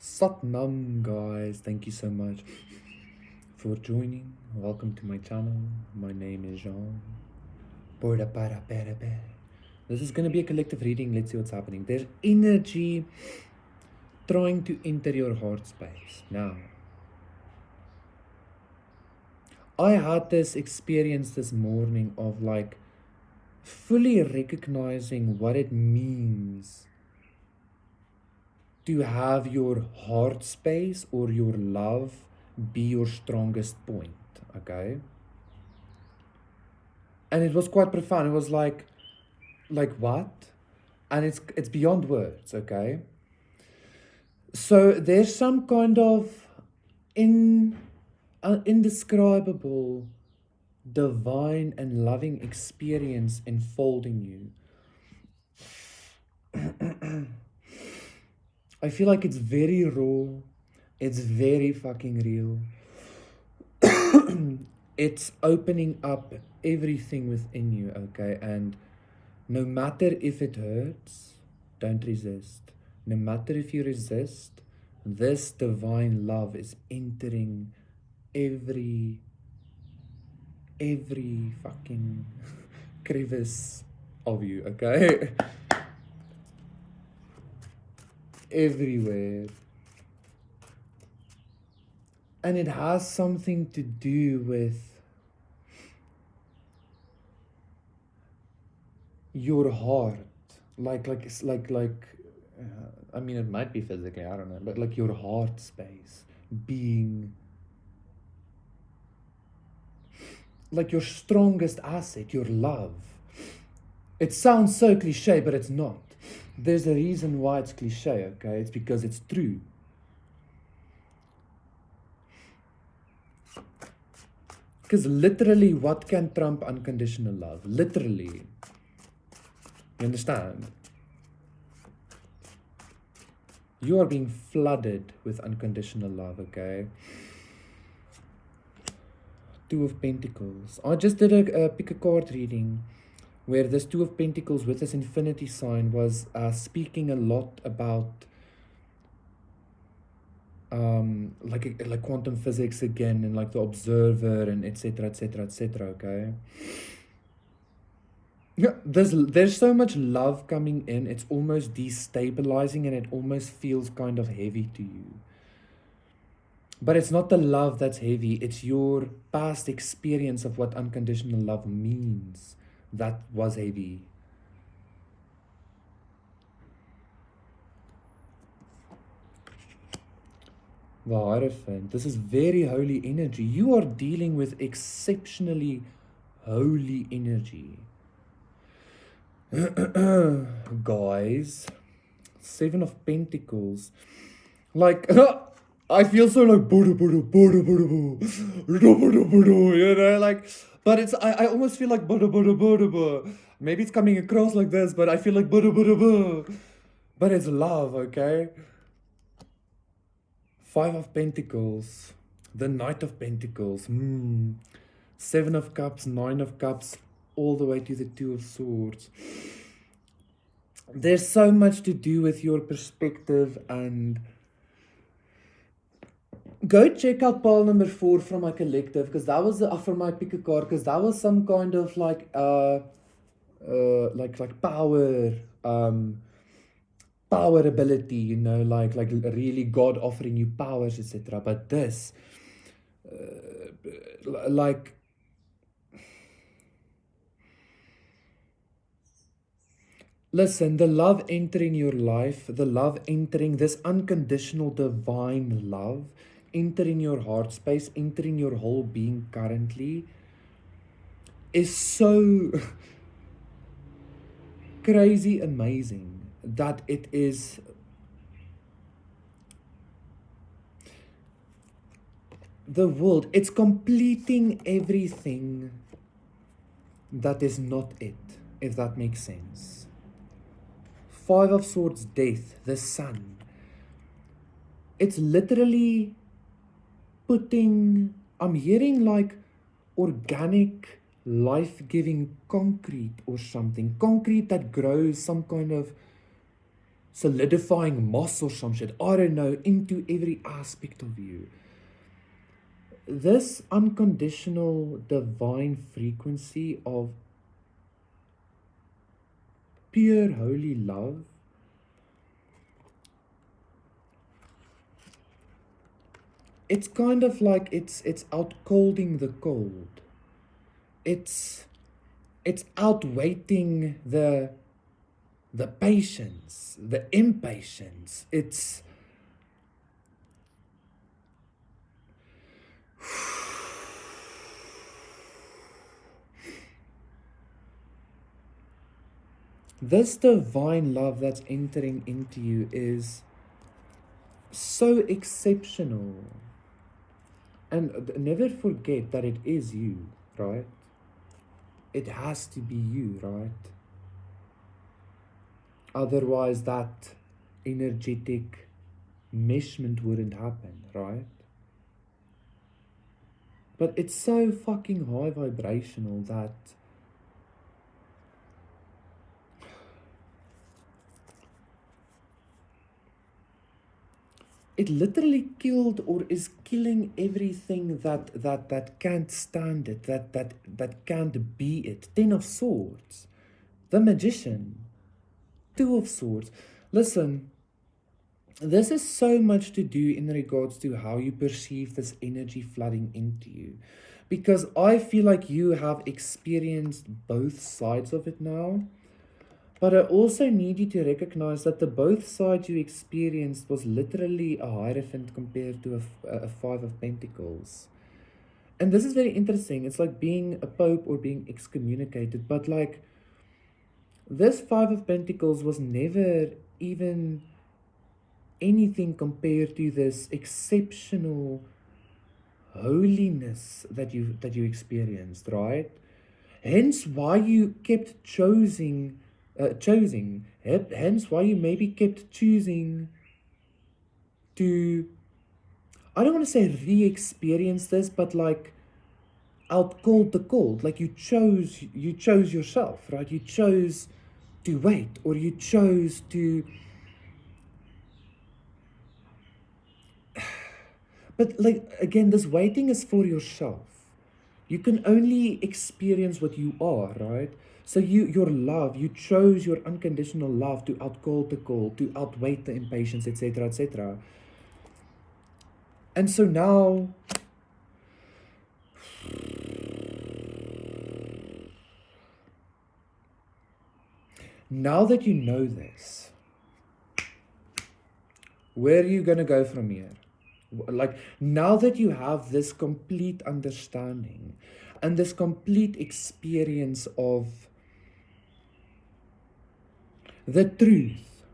Satnam, guys. Thank you so much for joining. Welcome to my channel. My name is Jean. This is going to be a collective reading. Let's see what's happening. There's energy trying to enter your heart space. Now, I had this experience this morning of like fully recognizing what it means to have your heart space or your love be your strongest point, okay? And it was quite profound. It was like what? And it's beyond words, okay? So there's some kind of indescribable divine and loving experience enfolding you. I feel like it's very raw. It's very fucking real. It's opening up everything within you, okay? And no matter if it hurts, don't resist. No matter if you resist, this divine love is entering every fucking crevice of you, okay? Everywhere. And it has something to do with your heart. I mean, it might be physically, I don't know, but like your heart space being like your strongest asset, your love. It sounds so cliche, but it's not. There's a reason why it's cliche, okay? It's because it's true. Because literally, what can trump unconditional love? Literally. You understand? You are being flooded with unconditional love, okay? Two of Pentacles. I just did a pick a card reading where this Two of Pentacles with this infinity sign was speaking a lot about like quantum physics again, and like the observer and etc, okay? Yeah, there's so much love coming in, it's almost destabilizing and it almost feels kind of heavy to you. But it's not the love that's heavy, it's your past experience of what unconditional love means that was heavy. The Hierophant, this is very holy energy. You are dealing with exceptionally holy energy. Guys, Seven of Pentacles. Like, I feel so like, you know, like, but it's, I almost feel like, maybe it's coming across like this, but I feel like, but it's love, okay? Five of Pentacles, the Knight of Pentacles, Seven of Cups, Nine of Cups, all the way to the Two of Swords. There's so much to do with your perspective, and go check out pile number 4 from my collective, because that was from my pick a card, because that was some kind of like power power ability, you know, like really God offering you powers, etc. But this like listen, the love entering your life, the love entering this unconditional divine love, entering your heart space, entering your whole being currently, is so crazy amazing that it is the world. It's completing everything that is not it, if that makes sense. Five of Swords, Death, the Sun. It's literally putting, I'm hearing like organic, life-giving concrete or something. Concrete that grows some kind of solidifying moss or some shit, I don't know, into every aspect of you. This unconditional divine frequency of pure holy love, it's kind of like it's out colding the cold. It's it's outweighting the patience, the impatience. It's this divine love that's entering into you is so exceptional. And never forget that it is you, right? It has to be you, right? Otherwise, that energetic meshment wouldn't happen, right? But it's so fucking high vibrational that it literally killed or is killing everything that can't stand it, that can't be it. Ten of Swords, the Magician, Two of Swords. Listen, this is so much to do in regards to how you perceive this energy flooding into you. Because I feel like you have experienced both sides of it now. But I also need you to recognize that the both sides you experienced was literally a Hierophant compared to a Five of Pentacles. And this is very interesting. It's like being a pope or being excommunicated. But like, this Five of Pentacles was never even anything compared to this exceptional holiness that you experienced, right? Hence why you kept choosing. Hence why you maybe kept choosing to, I don't want to say re-experience this, but like out cold the cold. Like you chose yourself, right? You chose to wait, or you chose to. But like again, this waiting is for yourself. You can only experience what you are, right? So your love, you chose your unconditional love to outcall the cold, to outweigh the impatience, etc., etc. And so now that you know this, where are you gonna go from here? Like, now that you have this complete understanding and this complete experience of the truth,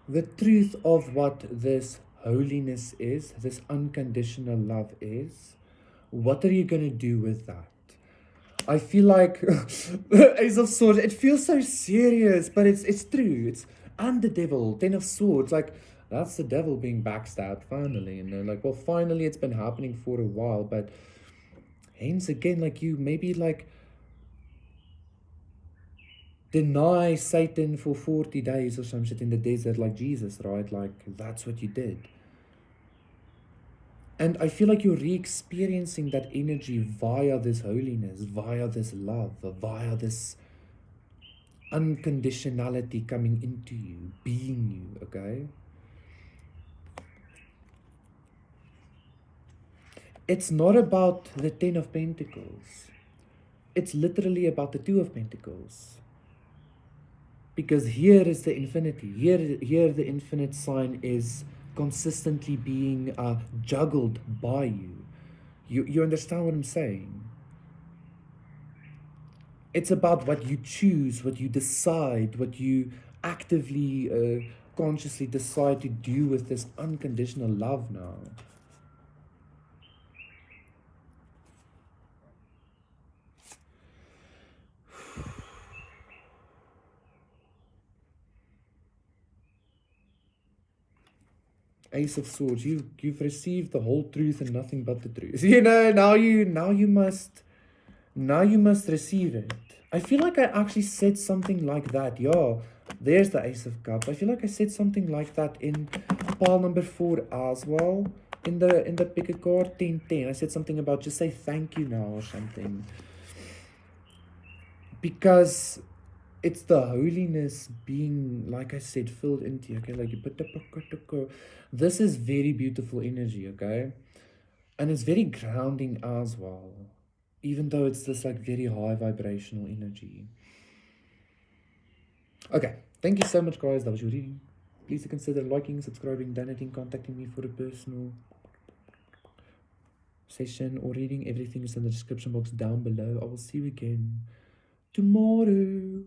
the truth of what this holiness is, this unconditional love is, what are you going to do with that? I feel like Ace of Swords, it feels so serious, but it's true. It's and the devil, Ten of Swords, like that's the devil being backstabbed finally. And they're like, well, finally it's been happening for a while, but hence again, like you maybe like deny Satan for 40 days or some shit in the desert like Jesus, right? Like that's what you did. And I feel like you're re-experiencing that energy via this holiness, via this love, via this unconditionality coming into you, being you, okay? It's not about the Ten of Pentacles. It's literally about the Two of Pentacles. Because here is the infinity. Here the infinite sign is consistently being juggled by you. You understand what I'm saying? It's about what you choose, what you decide, what you actively, consciously decide to do with this unconditional love now. Ace of Swords. You've received the whole truth and nothing but the truth. You know, now you must receive it. I feel like I actually said something like that. Yeah, there's the Ace of Cups. I feel like I said something like that in pile number 4 as well. In the pick a card 10-10. I said something about just say thank you now or something. Because it's the holiness being, like I said, filled into you. Okay, like you put the this is very beautiful energy, okay? And it's very grounding as well. Even though it's this like very high vibrational energy. Okay, thank you so much, guys. That was your reading. Please consider liking, subscribing, donating, contacting me for a personal session or reading. Everything is in the description box down below. I will see you again tomorrow.